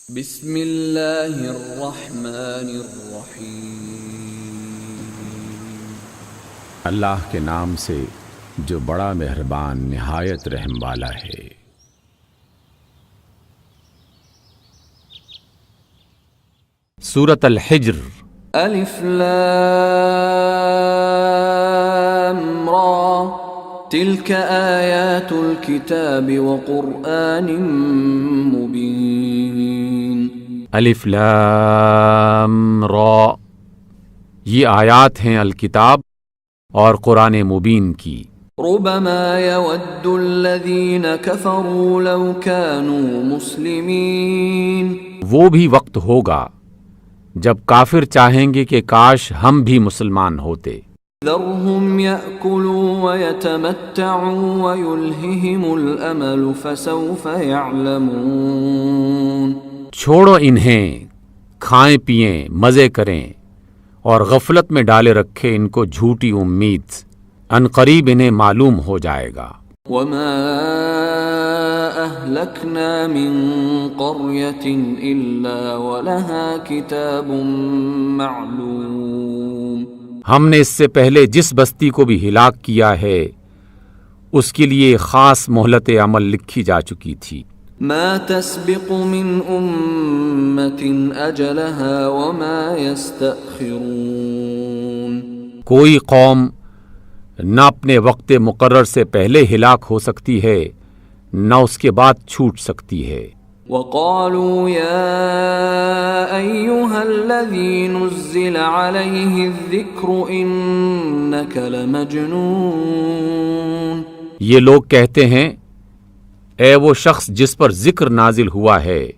بسم اللہ الرحمن الرحیم۔ اللہ کے نام سے جو بڑا مہربان نہایت رحم والا ہے۔ سورۃ الحجر۔ الف لام را تلک آیات الکتاب وقرآن مبین۔ الف لام را، یہ آیات ہیں الکتاب اور قرآن مبین کی۔ ربما يود الذین کفروا لو كانوا مسلمین۔ وہ بھی وقت ہوگا جب کافر چاہیں گے کہ کاش ہم بھی مسلمان ہوتے۔ ذرهم يأكلوا ويتمتعوا ويلههم الأمل فسوف يعلمون۔ چھوڑو انہیں، کھائیں پئیں، مزے کریں اور غفلت میں ڈالے رکھے ان کو جھوٹی امید، عنقریب انہیں معلوم ہو جائے گا۔ وما أهلكنا من قرية إلا ولها كتاب معلوم۔ ہم نے اس سے پہلے جس بستی کو بھی ہلاک کیا ہے اس کے لیے خاص مہلت عمل لکھی جا چکی تھی۔ ما تسبق من أمة أجلها وما يستأخرون۔ کوئی قوم نہ اپنے وقت مقرر سے پہلے ہلاک ہو سکتی ہے نہ اس کے بعد چھوٹ سکتی ہے۔ وقالوا يا أيها الذي نزل عليه الذكر إنك لمجنون۔ یہ لوگ کہتے ہیں، اے وہ شخص جس پر ذکر نازل ہوا ہے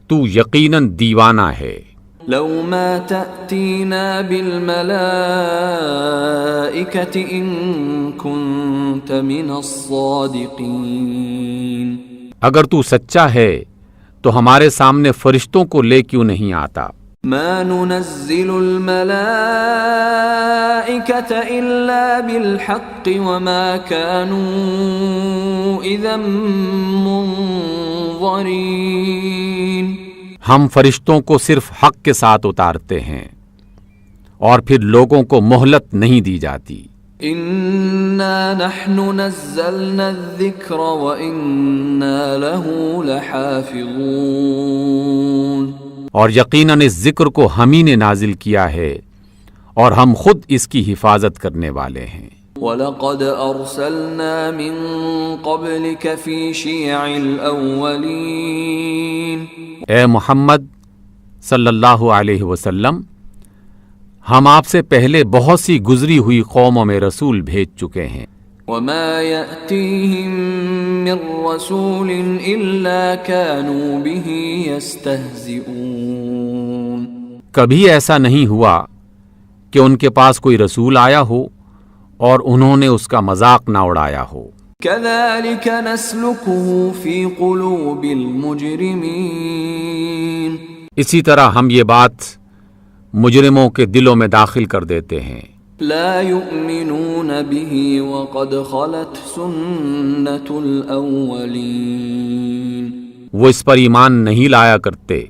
تو یقیناً دیوانہ ہے۔ لو ما تأتينا بالملائكة إن كنت من الصادقين۔ اگر تو سچا ہے تو ہمارے سامنے فرشتوں کو لے کیوں نہیں آتا؟ ما ننزل الملائكة إلا بالحق وما كانوا إذا منظرين۔ ہم فرشتوں کو صرف حق کے ساتھ اتارتے ہیں اور پھر لوگوں کو مہلت نہیں دی جاتی۔ إنا نحن نزلنا الذكر وإنا له لحافظون۔ اور یقیناً اس ذکر کو ہم ہی نے نازل کیا ہے اور ہم خود اس کی حفاظت کرنے والے ہیں۔ وَلَقَدْ أَرْسَلْنَا مِن قَبْلِكَ فِي شِيَعِ الْأَوَّلِينَ۔ اے محمد صلی اللہ علیہ وسلم، ہم آپ سے پہلے بہت سی گزری ہوئی قوموں میں رسول بھیج چکے ہیں۔ وَمَا يَأْتِيهِم مِّن رَّسُولٍ إِلَّا كَانُوا بِهِ يَسْتَهْزِئُونَ۔ کبھی ایسا نہیں ہوا کہ ان کے پاس کوئی رسول آیا ہو اور انہوں نے اس کا مذاق نہ اڑایا ہو۔ كَذَلِكَ نَسْلُكُهُ فِي قُلُوبِ الْمُجْرِمِينَ۔ اسی طرح ہم یہ بات مجرموں کے دلوں میں داخل کر دیتے ہیں۔ لا يؤمنون به وقد خلت سنة الأولين۔ وہ اس پر ایمان نہیں لایا کرتے،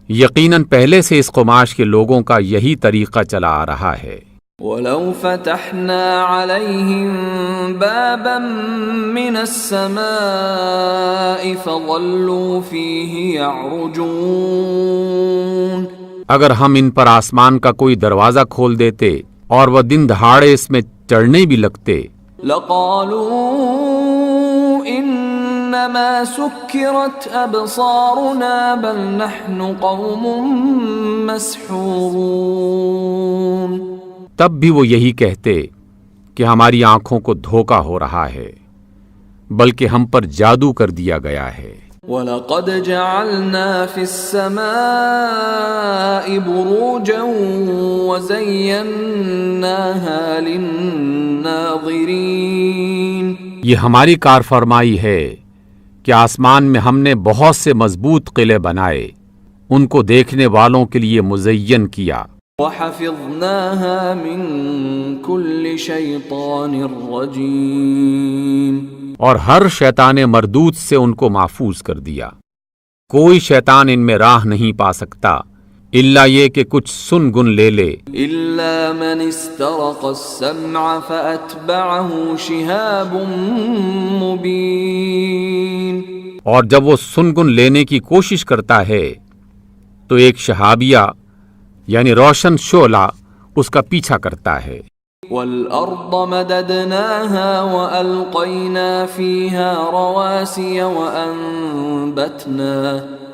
یقیناً پہلے سے اس قماش کے لوگوں کا یہی طریقہ چلا آ رہا ہے۔ وَلَوْ فَتَحْنَا عَلَيْهِمْ بَابًا مِّنَ السَّمَاءِ فَظَلُّوا فِيهِ يَعْرُجُونَ۔ اگر ہم ان پر آسمان کا کوئی دروازہ کھول دیتے اور وہ دن دہاڑے اس میں چڑھنے بھی لگتے، لَقَالُوا إِنَّمَا سُكِّرَتْ أَبْصَارُنَا بَلْ نَحْنُ قَوْمٌ مَّسْحُورُونَ۔ تب بھی وہ یہی کہتے کہ ہماری آنکھوں کو دھوکا ہو رہا ہے، بلکہ ہم پر جادو کر دیا گیا ہے۔ وَلَقَدْ جَعَلْنَا فِي السَّمَاءِ بُرُوجًا وَزَيَّنَّاهَا لِلنَّاظِرِينَ۔ یہ ہماری کار فرمائی ہے کہ آسمان میں ہم نے بہت سے مضبوط قلعے بنائے، ان کو دیکھنے والوں کے لیے مزین کیا۔ وَحَفِظْنَاهَا مِن كُلِّ شَيْطَانٍ رَّجِيمٍ۔ اور ہر شیطان مردود سے ان کو محفوظ کر دیا۔ کوئی شیطان ان میں راہ نہیں پا سکتا الا یہ کہ کچھ سن گن لے لے، إلا من استرق السمع فأتبعه شهاب مبين. اور جب وہ سن گن لینے کی کوشش کرتا ہے تو ایک شہابیہ یعنی روشن شعلہ اس کا پیچھا کرتا ہے. والأرض مددناها وألقينا فيها رواسي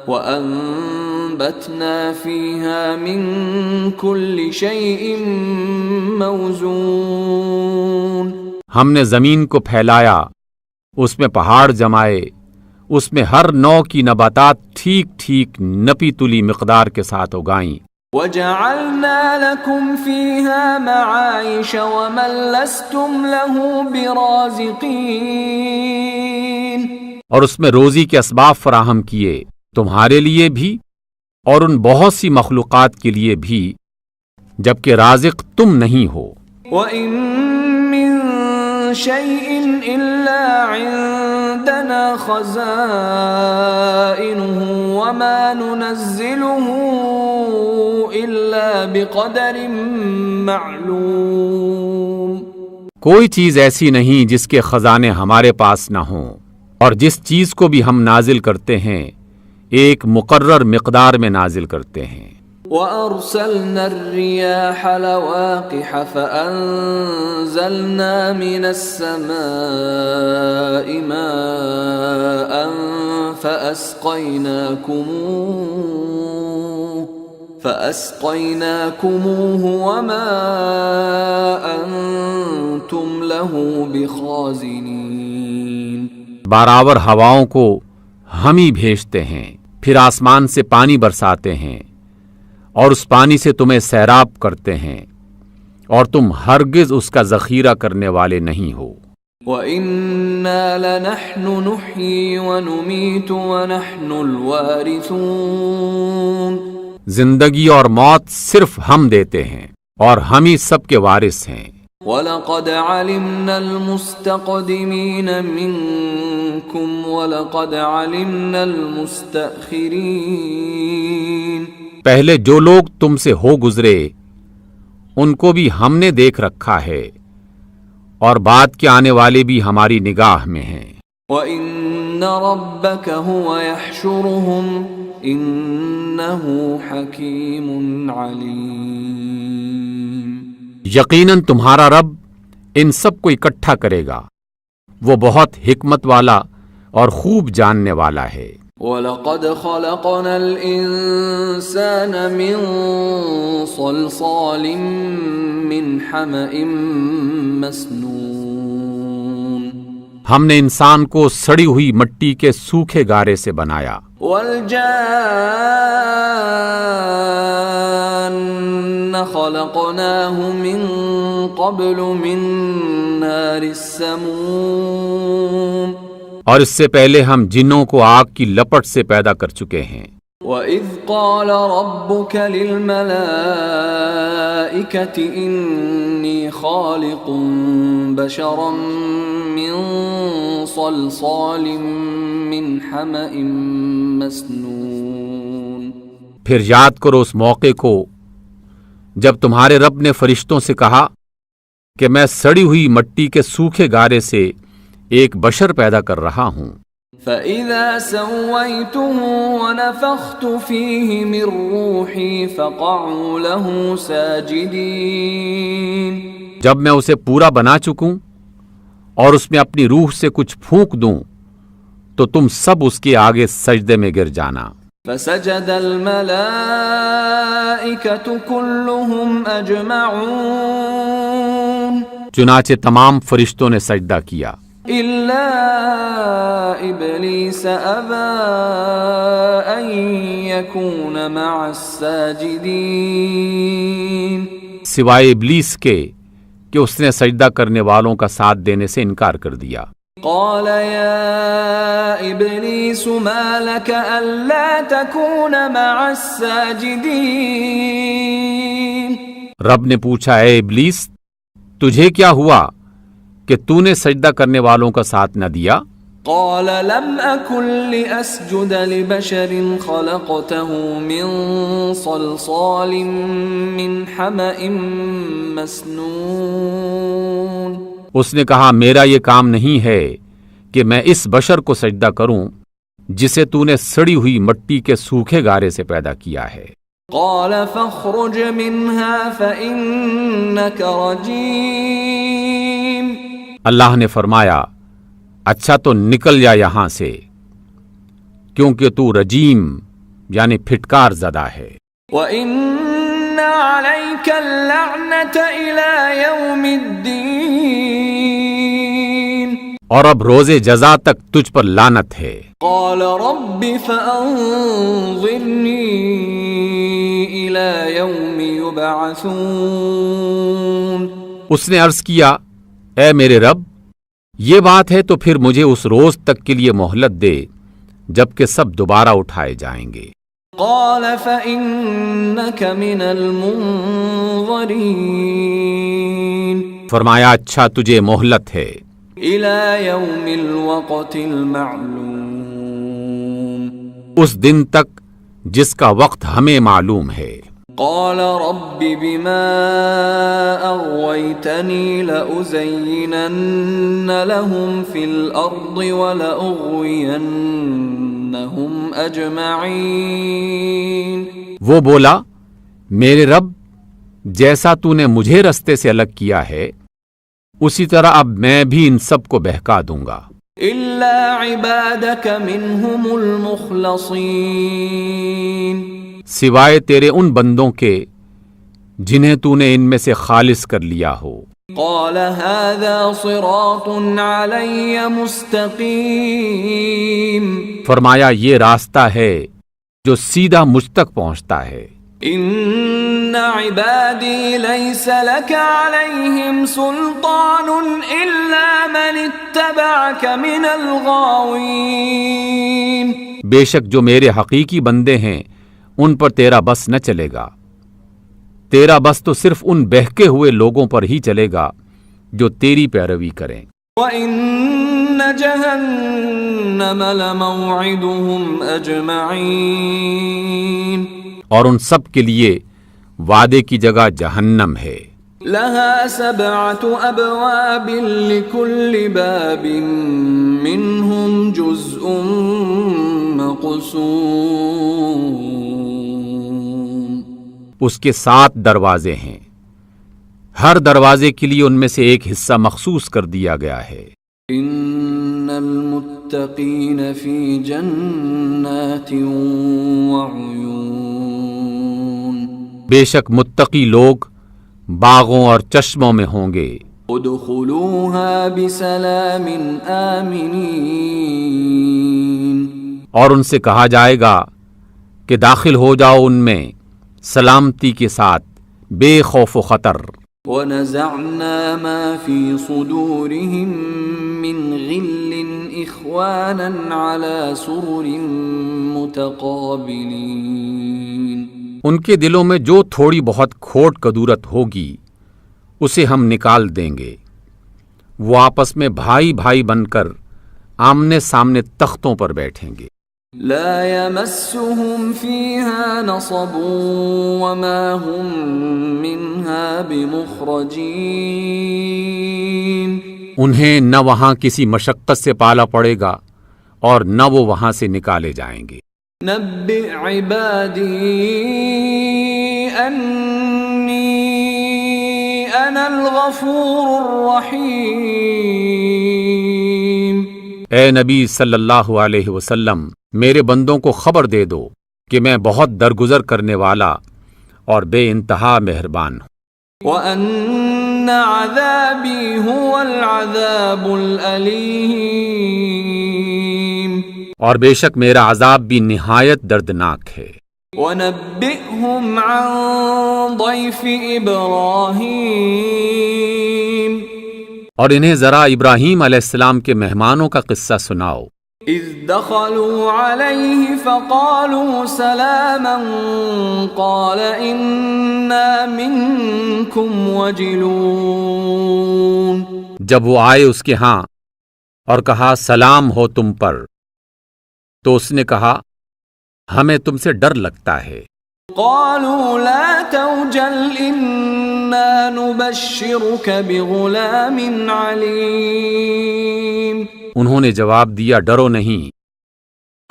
وأنبتنا فيها من كل شيء موزون. ہم نے زمین کو پھیلایا، اس میں پہاڑ جمائے، اس میں ہر نوع کی نباتات ٹھیک ٹھیک نپی تلی مقدار کے ساتھ اگائیں. وَجَعَلْنَا لَكُمْ فِيهَا مَعَائِشَ وَمَن لَّسْتُمْ لَهُ بِرَازِقِينَ. اور اس میں روزی کے اسباب فراہم کیے تمہارے لیے بھی اور ان بہت سی مخلوقات کے لیے بھی جبکہ رازق تم نہیں ہو. وَإِن مِّن شَيْءٍ إِلَّا عِندَنَا خَزَائِنُهُ وَمَا نُنَزِّلُهُ إِلَّا بِقَدَرٍ مَّعْلُومٍ. کوئی چیز ایسی نہیں جس کے خزانے ہمارے پاس نہ ہوں، اور جس چیز کو بھی ہم نازل کرتے ہیں ایک مقرر مقدار میں نازل کرتے ہیں. وَأَرْسَلْنَا الرِّيَاحَ لَوَاقِحَ فَأَنزَلْنَا مِنَ السَّمَاءِ مَاءً فَأَسْقَيْنَاكُمُوهُ وَمَا أَنْتُمْ لَهُ بِخَازِنِينَ. باراور ہواؤں کو ہم ہی بھیجتے ہیں، پھر آسمان سے پانی برساتے ہیں اور اس پانی سے تمہیں سیراب کرتے ہیں، اور تم ہرگز اس کا ذخیرہ کرنے والے نہیں ہو. وَإِنَّا لَنَحْنُ نُحْيِي وَنُمِيتُ وَنَحْنُ الْوَارِثُونَ. زندگی اور موت صرف ہم دیتے ہیں اور ہم ہی سب کے وارث ہیں. وَلَقَدْ عَلِمْنَا الْمُسْتَقْدِمِينَ مِنْكُمْ وَلَقَدْ عَلِمْنَا الْمُسْتَأْخِرِينَ. پہلے جو لوگ تم سے ہو گزرے ان کو بھی ہم نے دیکھ رکھا ہے، اور بعد کے آنے والے بھی ہماری نگاہ میں ہیں. وَإِنَّ رَبَّكَ هُوَ يَحْشُرُهُمْ إِنَّهُ حَكِيمٌ عَلِيمٌ. یقیناً تمہارا رب ان سب کو اکٹھا کرے گا، وہ بہت حکمت والا اور خوب جاننے والا ہے. وَلَقَدْ خَلَقْنَا الْإِنسَانَ مِنْ صَلْصَالٍ مِّنْ حَمَإٍ مَّسْنُونٍ. ہم نے انسان کو سڑی ہوئی مٹی کے سوکھے گارے سے بنایا. وَالْجَانَّ خَلَقْنَاهُ مِنْ قَبْلُ مِنْ نَارِ السَّمُومِ. اور اس سے پہلے ہم جنوں کو آگ کی لپٹ سے پیدا کر چکے ہیں. وَإِذْ قَالَ رَبُّكَ لِلْمَلَائِكَةِ إِنِّي خَالِقٌ بَشَرًا مِّن صَلْصَالٍ مِّنْ حَمَإٍ مَّسْنُونٍ. پھر یاد کرو اس موقع کو جب تمہارے رب نے فرشتوں سے کہا کہ میں سڑی ہوئی مٹی کے سوکھے گارے سے ایک بشر پیدا کر رہا ہوں. فَإِذَا سَوَّيْتُهُ وَنَفَخْتُ فِيهِ مِن رُّوحِي فَقَعُوا لَهُ سَاجِدِينَ. جب میں اسے پورا بنا چکوں اور اس میں اپنی روح سے کچھ پھونک دوں تو تم سب اس کے آگے سجدے میں گر جانا. فَسَجَدَ الْمَلَائِكَةُ كُلُّهُمْ أَجْمَعُونَ. چنانچہ تمام فرشتوں نے سجدہ کیا إِلَّا إِبْلِيسَ أَبَى أَن يَكُونَ مَعَ السَّاجِدِينَ. سوائے ابلیس کے کہ اس نے سجدہ کرنے والوں کا ساتھ دینے سے انکار کر دیا. قال يا إبليس ما لك ألا تكون مع الساجدين. رب نے پوچھا اے ابلیس تجھے کیا ہوا کہ تو نے سجدہ کرنے والوں کا ساتھ نہ دیا؟ قال لم أكن لأسجد لبشر خلقته من صلصال من حمأ مسنون. اس نے کہا میرا یہ کام نہیں ہے کہ میں اس بشر کو سجدہ کروں جسے تو نے سڑی ہوئی مٹی کے سوکھے گارے سے پیدا کیا ہے. قال فاخرج منها فإنك رجيم. اللہ نے فرمایا اچھا تو نکل جا یہاں سے کیونکہ تو رجیم یعنی پھٹکار زدہ ہے. وَإِنَّ عَلَيْكَ اللَّعْنَةَ إِلَى يَوْمِ الدِّينِ. اور اب روز جزا تک تجھ پر لعنت ہے. قال رب فأنظرني إلى يوم يبعثون. اس نے عرض کیا اے میرے رب یہ بات ہے تو پھر مجھے اس روز تک کے لیے مہلت دے جبکہ سب دوبارہ اٹھائے جائیں گے. قال فإنك من المنظرين. فرمایا اچھا تجھے مہلت ہے إلى يوم الوقت المعلوم. اس دن تک جس کا وقت ہمیں معلوم ہے. قال رب بما أغويتني لأزينن لهم في الأرض ولأغوينهم أجمعين. وہ بولا میرے رب جیسا تو نے مجھے رستے سے الگ کیا ہے اسی طرح اب میں بھی ان سب کو بہکا دوں گا إلا عبادك منهم المخلصين. سوائے تیرے ان بندوں کے جنہیں تو نے ان میں سے خالص کر لیا ہو. قال هذا صراط علي مستقيم. فرمایا یہ راستہ ہے جو سیدھا مجھ تک پہنچتا ہے. ان عبادی لیس لك عليهم سلطان الا من اتبعك من الغاوين. بے شک جو میرے حقیقی بندے ہیں ان پر تیرا بس نہ چلے گا. تیرا بس تو صرف ان بہکے ہوئے لوگوں پر ہی چلے گا جو تیری پیروی کریں. وَإِنَّ جَهَنَّمَ لَمَوْعِدُهُمْ أَجْمَعِينَ. اور ان سب کے لیے وعدے کی جگہ جہنم ہے. لَهَا سَبْعَةُ أَبْوَابٍ لِكُلِّ بَابٍ مِّنْهُمْ جُزْءٌ مَّقْسُومٌ. اس کے 7 دروازے ہیں ہر دروازے کے لیے ان میں سے ایک حصہ مخصوص کر دیا گیا ہے. ان المتقین فی جنات وعیون. بے شک متقی لوگ باغوں اور چشموں میں ہوں گے. ادخلوها بسلام آمنین. اور ان سے کہا جائے گا کہ داخل ہو جاؤ ان میں سلامتی کے ساتھ بے خوف و خطر. وَنَزَعْنَا مَا فِي صُدُورِهِم مِّنْ غِلٍّ إِخْوَانًا عَلَى سُرُرٍ مُتَقَابِلِينَ. ان کے دلوں میں جو تھوڑی بہت کھوٹ کدورت ہوگی اسے ہم نکال دیں گے. وہ آپس میں بھائی بھائی بن کر آمنے سامنے تختوں پر بیٹھیں گے. لا يمسهم فيها نصب وما هم منها بمخرجين. انہیں نہ وہاں کسی مشقت سے پالا پڑے گا اور نہ وہ وہاں سے نکالے جائیں گے. نبئ عبادی انی انا الغفور الرحیم. اے نبی صلی اللہ علیہ وسلم میرے بندوں کو خبر دے دو کہ میں بہت درگزر کرنے والا اور بے انتہا مہربان ہوں. وَأَنَّ عَذَابِي هُوَ الْعَذَابُ الْأَلِيمُ. اور بے شک میرا عذاب بھی نہایت دردناک ہے. وَنَبِّئْهُمْ عَنْ ضَيْفِ إِبْرَاهِيمَ. اور انہیں ذرا ابراہیم علیہ السلام کے مہمانوں کا قصہ سناؤ. اذ دخلوا علیہ فقالوا سلاما قال انا منکم وجلون. جب وہ آئے اس کے ہاں اور کہا سلام ہو تم پر، تو اس نے کہا ہمیں تم سے ڈر لگتا ہے۔ قالوا لا توجل إنا نبشرك بغلام عليم۔ انہوں نے جواب دیا ڈرو نہیں،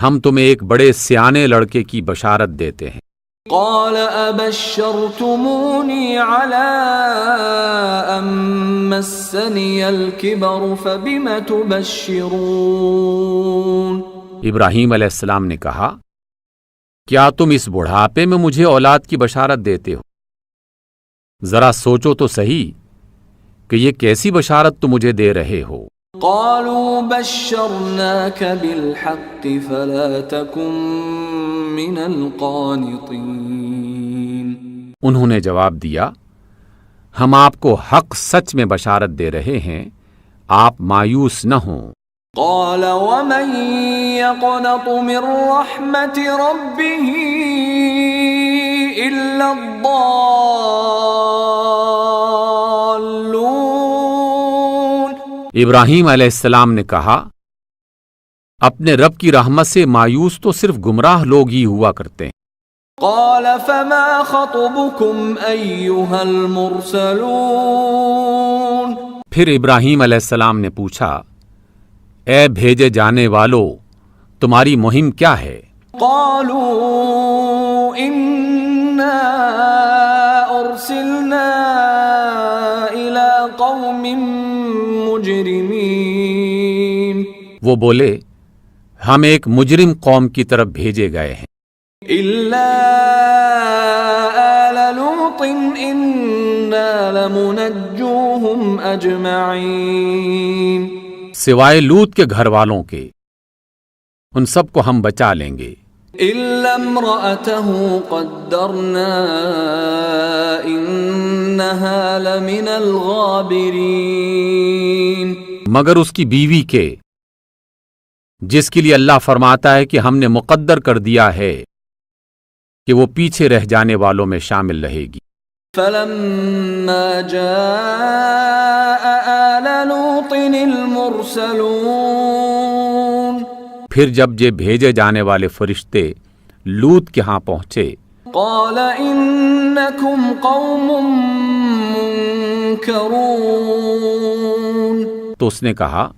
ہم تمہیں ایک بڑے سیانے لڑکے کی بشارت دیتے ہیں۔ قال أبشرتموني على أن مسني الكبر فبم تبشرون۔ ابراہیم علیہ السلام نے کہا کیا تم اس بڑھاپے میں مجھے اولاد کی بشارت دیتے ہو؟ ذرا سوچو تو صحیح کہ یہ کیسی بشارت تم مجھے دے رہے ہو؟ قالوا بشرناك بالحق فلا تكن من القانطين۔ انہوں نے جواب دیا ہم آپ کو حق سچ میں بشارت دے رہے ہیں، آپ مایوس نہ ہوں۔ قال ومن يقنط من رحمة ربه إلا الضالون۔ ابراہیم علیہ السلام نے کہا اپنے رب کی رحمت سے مایوس تو صرف گمراہ لوگ ہی ہوا کرتے ہیں۔ قال فما خطبكم أيها المرسلون۔ پھر ابراہیم علیہ السلام نے پوچھا اے بھیجے جانے والو تمہاری مہم کیا ہے؟ قالوا إنا أرسلنا إلى قوم مجرمين۔ وہ بولے ہم ایک مجرم قوم کی طرف بھیجے گئے ہیں۔ إلا آل لوط إنا لمنجوهم أجمعين۔ سوائے لوط کے گھر والوں کے ان سب کو ہم بچا لیں گے۔ إلا امرأته قدرنا إنها لمن الغابرين۔ مگر اس کی بیوی کے جس کے لیے اللہ فرماتا ہے کہ ہم نے مقدر کر دیا ہے کہ وہ پیچھے رہ جانے والوں میں شامل رہے گی۔ فلما جاء آل لوط المرسلون۔ پھر جب یہ بھیجے جانے والے فرشتے لوط کے ہاں پہنچے قال إنكم قوم منكرون۔ تو اس نے کہا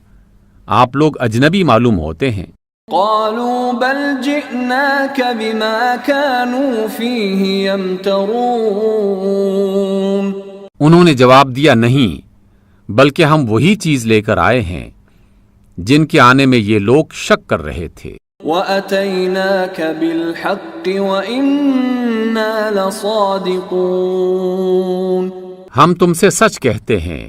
آپ لوگ اجنبی معلوم ہوتے ہیں۔ قالوا بل جئناك بما كانوا فيه يمترون۔ انہوں نے جواب دیا نہیں بلکہ ہم وہی چیز لے کر آئے ہیں جن کے آنے میں یہ لوگ شک کر رہے تھے۔ وَأَتَيْنَاكَ بِالْحَقِّ وَإِنَّا لَصَادِقُونَ۔ ہم تم سے سچ کہتے ہیں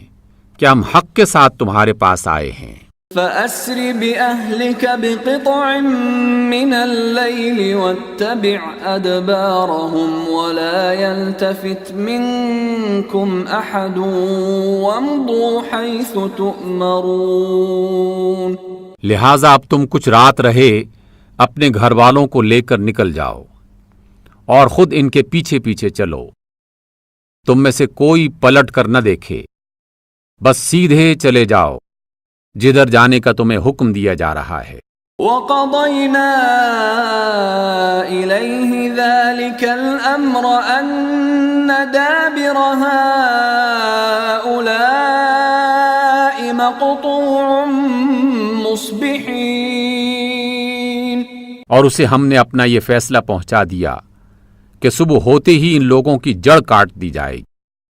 کہ ہم حق کے ساتھ تمہارے پاس آئے ہیں۔ فَأَسْرِ بِأَهْلِكَ بِقِطْعٍ مِّنَ اللَّيْلِ وَاتَّبِعْ أَدْبَارَهُمْ وَلَا يَلْتَفِتْ مِنكُمْ أَحَدٌ وَامْضُوا حَيْثُ تُؤْمَرُونَ۔ لہٰذا اب تم کچھ رات رہے اپنے گھر والوں کو لے کر نکل جاؤ اور خود ان کے پیچھے پیچھے چلو، تم میں سے کوئی پلٹ کر نہ دیکھے، بس سیدھے چلے جاؤ جدھر جانے کا تمہیں حکم دیا جا رہا ہے۔ وَقَضَيْنَا إِلَيْهِ ذَلِكَ الْأَمْرَ أَنَّ دَابِرَ هَٰؤُلَاءِ مَقْطُوعٌ مُصْبِحِينَ۔ اور اسے ہم نے اپنا یہ فیصلہ پہنچا دیا کہ صبح ہوتے ہی ان لوگوں کی جڑ کاٹ دی جائے گی۔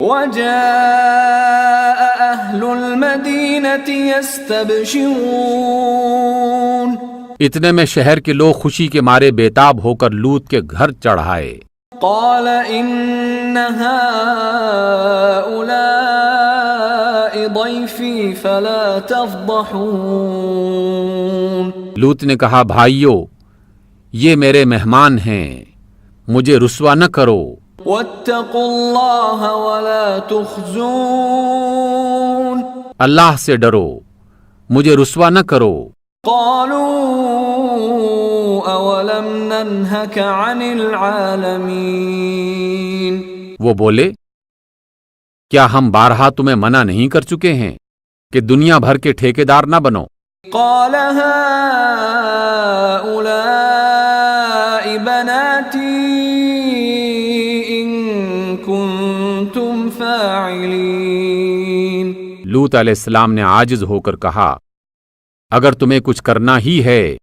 وَجَاءَ أَهْلُ الْمَدِينَةِ يَسْتَبْشِرُونَ۔ اتنے میں شہر کے لوگ خوشی کے مارے بےتاب ہو کر لوط کے گھر چڑھائے۔ قَالَ إِنَّ هَٰؤُلَاءِ ضَيْفِي فَلَا تَفْضَحُونِ۔ لوط نے کہا بھائیو یہ میرے مہمان ہیں، مجھے رسوا نہ کرو۔ وَاتَّقُوا اللَّهَ وَلَا تُخْزُونِ۔ اللہ سے ڈرو، مجھے رسوا نہ کرو۔ قَالُوا أَوَلَمْ نَنْهَكَ عَنِ الْعَالَمِينَ۔ وہ بولے کیا ہم بارہا تمہیں منع نہیں کر چکے ہیں کہ دنیا بھر کے ٹھیکیدار نہ بنو؟ قال هؤلاء بناتي إن كنتم فاعلين. لوط علیہ السلام نے عاجز ہو کر کہا، اگر تمہیں کچھ کرنا ہی ہے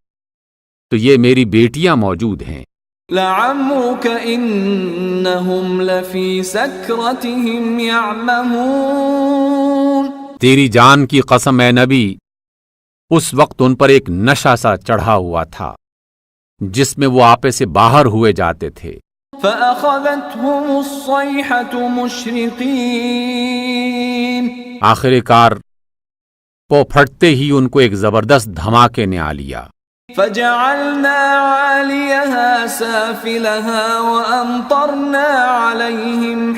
تو یہ میری بیٹیاں موجود ہیں. لعمرك إنهم لفي سكرتهم يعمهون. تیری جان کی قسم اے نبی، اس وقت ان پر ایک نشہ سا چڑھا ہوا تھا جس میں وہ آپے سے باہر ہوئے جاتے تھے. فأخذتهم الصيحة مشرقين. آخر کار پو پھٹتے ہی ان کو ایک زبردست دھماکے نے آ لیا. فجعلنا عاليها سافلها وأمطرنا عليهم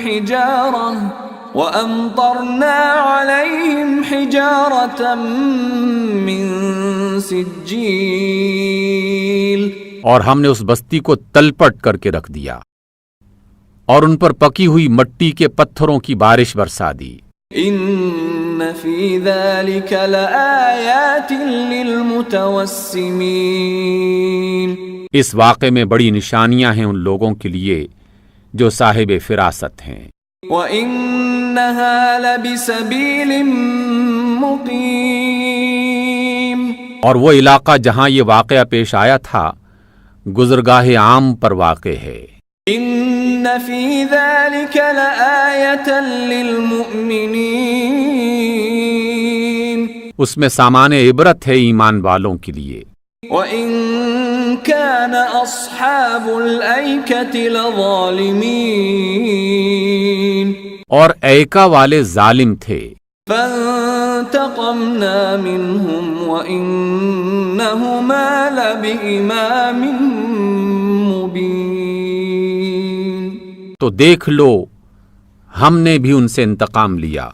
حجارة من سجيل. اور ہم نے اس بستی کو تلپٹ کر کے رکھ دیا اور ان پر پکی ہوئی مٹی کے پتھروں کی بارش برسا دی. ان فی ذلك لآیات للمتوسمین. اس واقعے میں بڑی نشانیاں ہیں ان لوگوں کے لیے جو صاحب فراست ہیں. وَإِنَّهَا لَبِسَبِيلٍ مُقِيمٍ. اور وہ علاقہ جہاں یہ واقعہ پیش آیا تھا گزرگاہ عام پر واقع ہے. ان فی ذلك لآیۃ للمؤمنین. اس میں سامان عبرت ہے ایمان والوں کے لیے. وَإِن كَانَ أَصْحَابُ الْأَيْكَةِ لَظَالِمِينَ. اور ایکا والے ظالم تھے. فَانْتَقَمْنَا مِنْهُمْ وَإِنَّهُمَا لَبِإِمَامٍ مُبِينٍ. تو دیکھ لو ہم نے بھی ان سے انتقام لیا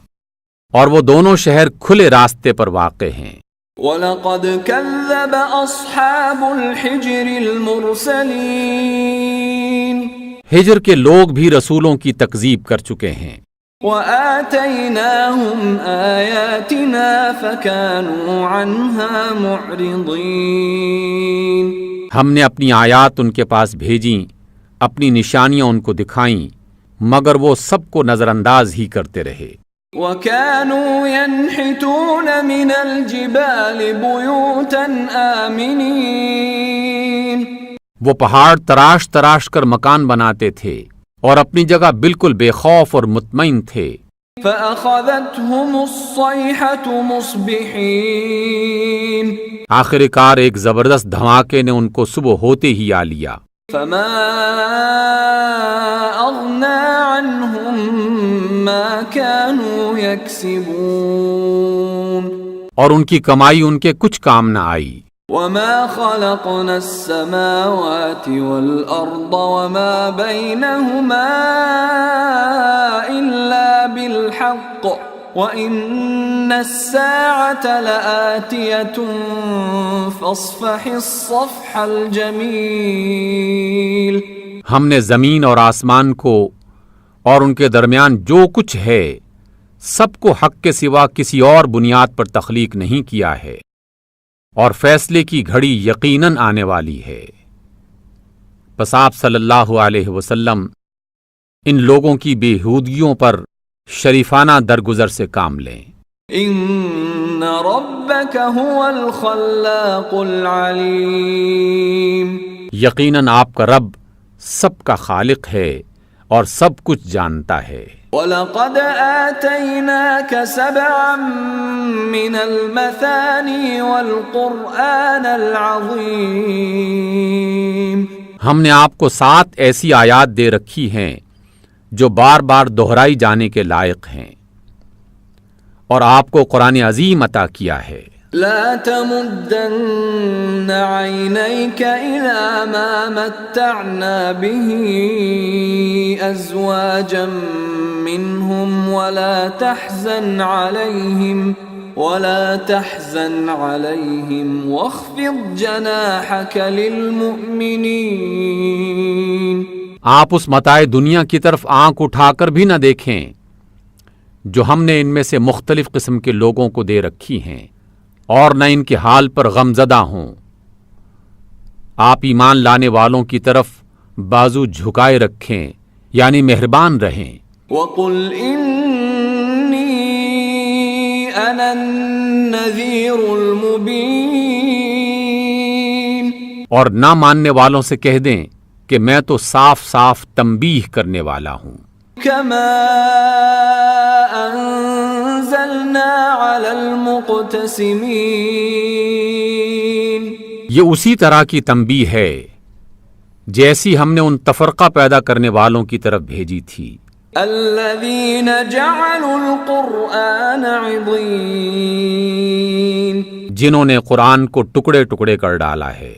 اور وہ دونوں شہر کھلے راستے پر واقع ہیں. وَلَقَدْ كَذَّبَ أَصْحَابُ الْحِجْرِ الْمُرْسَلِينَ. ہجر کے لوگ بھی رسولوں کی تکذیب کر چکے ہیں. وَآتَيْنَاهُمْ آيَاتِنَا فَكَانُوا عَنْهَا مُعْرِضِينَ. ہم نے اپنی آیات ان کے پاس بھیجیں، اپنی نشانیاں ان کو دکھائیں، مگر وہ سب کو نظر انداز ہی کرتے رہے. وَكَانُوا يَنْحِتُونَ مِنَ الْجِبَالِ بُيُوتًا آمِنِينَ. وہ پہاڑ تراش تراش کر مکان بناتے تھے اور اپنی جگہ بالکل بے خوف اور مطمئن تھے. فَأَخَذَتْهُمُ الصَّيْحَةُ مُصْبِحِينَ. آخر کار ایک زبردست دھماکے نے ان کو صبح ہوتے ہی آ لیا. فَمَا أَغْنَى عَنْهُمْ مَا كَانُوا يَكْسِبُونَ. اور ان کی کمائی ان کے کچھ کام نہ آئی. وَمَا خَلَقْنَا السَّمَاوَاتِ وَالْأَرْضَ وَمَا بَيْنَهُمَا إِلَّا بِالْحَقِّ وَإِنَّ السَّاعَةَ لَآتِيَةٌ فَاصْفَحِ الصَّفْحَ الْجَمِيلَ. ہم نے زمین اور آسمان کو اور ان کے درمیان جو کچھ ہے سب کو حق کے سوا کسی اور بنیاد پر تخلیق نہیں کیا ہے، اور فیصلے کی گھڑی یقیناً آنے والی ہے. بس آپ صلی اللہ علیہ وسلم ان لوگوں کی بےہودگیوں پر شریفانہ درگزر سے کام لیں. ان ربک هو الخلاق العلیم. یقیناً آپ کا رب سب کا خالق ہے اور سب کچھ جانتا ہے. وَلَقَدْ آتَيْنَاكَ سَبْعًا مِّنَ الْمَثَانِي وَالْقُرْآنَ الْعَظِيمِ. ہم نے آپ کو 7 ایسی آیات دے رکھی ہیں جو بار بار دہرائی جانے کے لائق ہیں، اور آپ کو قرآن عظیم عطا کیا ہے. لا تمدن عينيك إلى ما متعنا به أزواجا منهم ولا تحزن عليهم واخفض جناحك للمؤمنين. آپ اس متاع دنیا کی طرف آنکھ اٹھا کر بھی نہ دیکھیں جو ہم نے ان میں سے مختلف قسم کے لوگوں کو دے رکھی ہیں، اور نہ ان کے حال پر غمزدہ ہوں۔ آپ ایمان لانے والوں کی طرف بازو جھکائے رکھیں، یعنی مہربان رہیں۔ وَقُلْ إِنِّي أَنَا النَّذِيرُ الْمُبِينُ، اور نہ ماننے والوں سے کہہ دیں کہ میں تو صاف صاف تنبیہ کرنے والا ہوں۔ كَمَا أَنزَلْنَا عَلَى الْمُقْتَسِمِينَ، یہ اسی طرح کی تنبیہ ہے جیسی ہم نے ان تفرقہ پیدا کرنے والوں کی طرف بھیجی تھی۔ الذين جعلوا القرآن عضين، جنہوں نے قرآن کو ٹکڑے ٹکڑے کر ڈالا ہے۔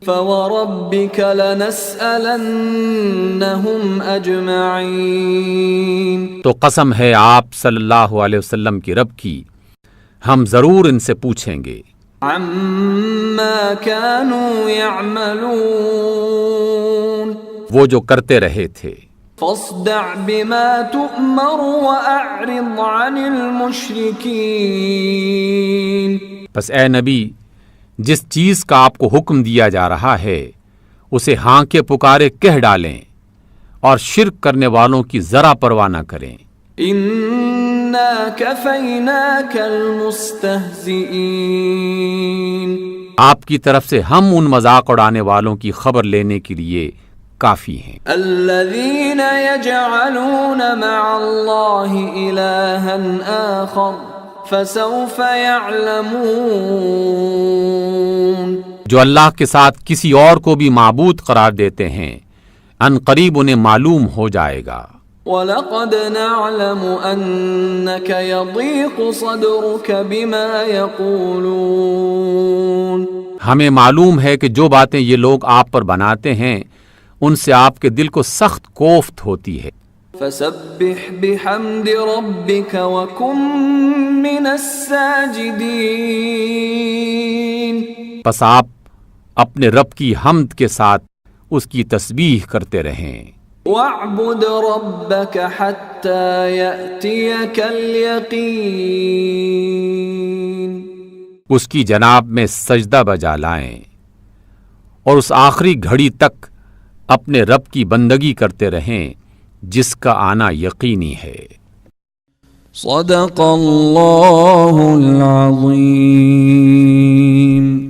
فوربك لنسألنهم أجمعين، تو قسم ہے آپ صلی اللہ علیہ وسلم کی رب کی، ہم ضرور ان سے پوچھیں گے۔ عما كانوا يعملون، وہ جو کرتے رہے تھے۔ فاصدع بما تؤمر وأعرض عن المشركين، بس اے نبی، جس چیز کا آپ کو حکم دیا جا رہا ہے اسے ہاں کے پکارے کہہ ڈالیں اور شرک کرنے والوں کی ذرا پرواہ نہ کریں۔ إنا كفيناك المستهزئين، آپ کی طرف سے ہم ان مذاق اڑانے والوں کی خبر لینے کے لیے کافی ہیں۔ الذين يجعلون مع الله إلها آخر فسوف يعلمون، جو اللہ کے ساتھ کسی اور کو بھی معبود قرار دیتے ہیں ان قریب انہیں معلوم ہو جائے گا۔ وَلَقَدْ نَعْلَمُ أَنَّكَ يَضِيقُ صَدْرُكَ بِمَا يَقُولُونَ، ہمیں معلوم ہے کہ جو باتیں یہ لوگ آپ پر بناتے ہیں ان سے آپ کے دل کو سخت کوفت ہوتی ہے۔ فَسَبِّحْ بِحَمْدِ رَبِّكَ وَكُن مِّنَ السَّاجِدِينَ، پس آپ اپنے رب کی حمد کے ساتھ اس کی تسبیح کرتے رہیں۔ وَاعْبُدْ رَبَّكَ حَتَّى يَأْتِيَكَ الْيَقِينُ، اس کی جناب میں سجدہ بجا لائیں اور اس آخری گھڑی تک اپنے رب کی بندگی کرتے رہیں جس کا آنا یقینی ہے۔ صدق اللہ العظیم۔